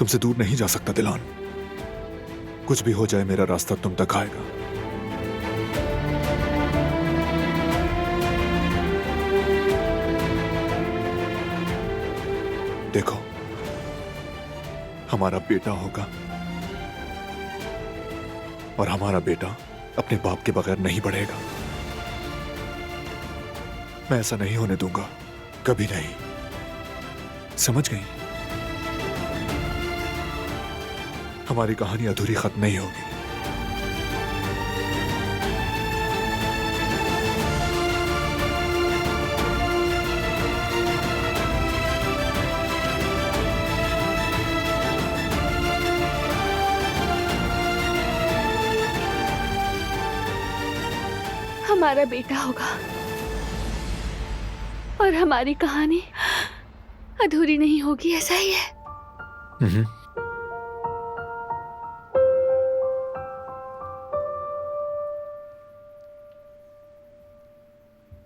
तुमसे दूर नहीं जा सकता दिलान। कुछ भी हो जाए मेरा रास्ता तुम तक आएगा। देखो, हमारा बेटा होगा और हमारा बेटा अपने बाप के बगैर नहीं बढ़ेगा। मैं ऐसा नहीं होने दूंगा, कभी नहीं। समझ गई? हमारी कहानी अधूरी खत्म नहीं होगी। हमारा बेटा होगा और हमारी कहानी अधूरी नहीं होगी, ऐसा ही है।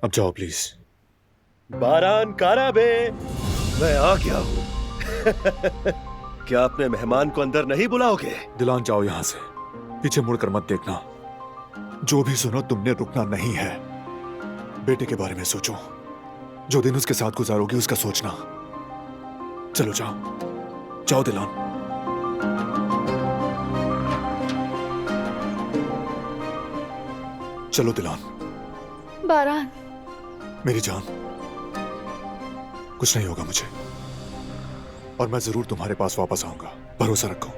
अब जाओ प्लीज। बारान काराबे, मैं आ गया हूँ। क्या अपने मेहमान को अंदर नहीं बुलाओगे? दिलान जाओ यहां से, पीछे मुड़कर मत देखना। जो भी सुनो तुमने रुकना नहीं है। बेटे के बारे में सोचो, जो दिन उसके साथ गुजारोगी उसका सोचना। चलो जाओ जाओ दिलान। चलो दिलान। बारान, मेरी जान, कुछ नहीं होगा मुझे, और मैं जरूर तुम्हारे पास वापस आऊंगा, भरोसा रखो।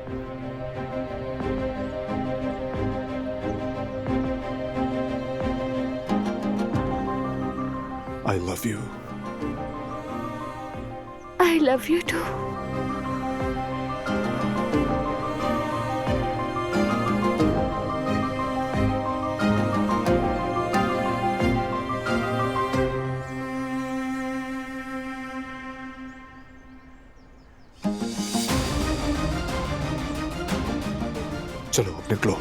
I love you. I love you too. चलो अब निकलो।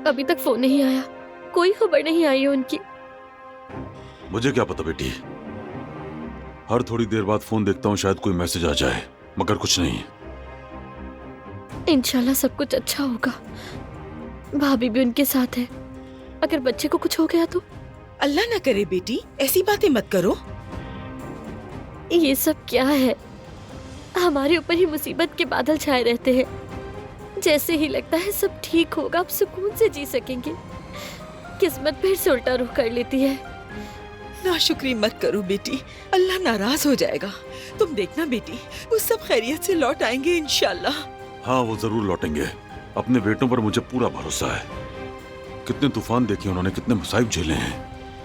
अभी तक फोन नहीं आया, कोई खबर नहीं आई है उनकी। मुझे क्या पता बेटी, हर थोड़ी देर बाद फोन देखता हूँ, शायद कोई मैसेज आ जाए, मगर कुछ नहीं। इंशाल्लाह सब कुछ अच्छा होगा। भाभी भी उनके साथ है, अगर बच्चे को कुछ हो गया तो? अल्लाह ना करे बेटी, ऐसी बातें मत करो। ये सब क्या है? हमारे ऊपर ही मुसीबत के बादल छाए रहते हैं। जैसे ही लगता है सब ठीक होगा, अब सुकून से जी सकेंगे, किस्मत फिर से उल्टा रुख कर लेती है। नाशुक्री मत करो बेटी, अल्लाह नाराज हो जाएगा। तुम देखना बेटी, वो सब खैरियत से लौट आएंगे इंशाल्लाह। हाँ, वो जरूर लौटेंगे। अपने बेटों पर मुझे पूरा भरोसा है। कितने तूफान देखे उन्होंने, कितने मुसाइब झेले हैं,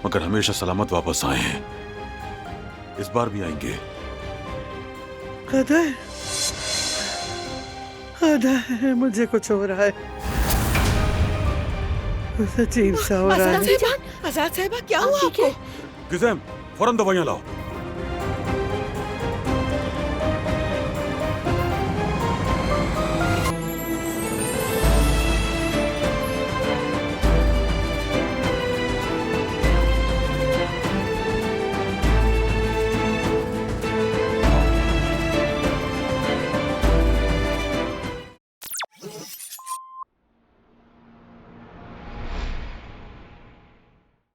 मगर हमेशा सलामत वापस आए हैं। इस बार भी आएंगे। कदर, कदर, मुझे कुछ हो रहा है, कुछ अजीब सा हो रहा है। आजाद साहिबा, क्या हुआ आपको? गिज़ैम, फौरन दवाइयाँ लाओ।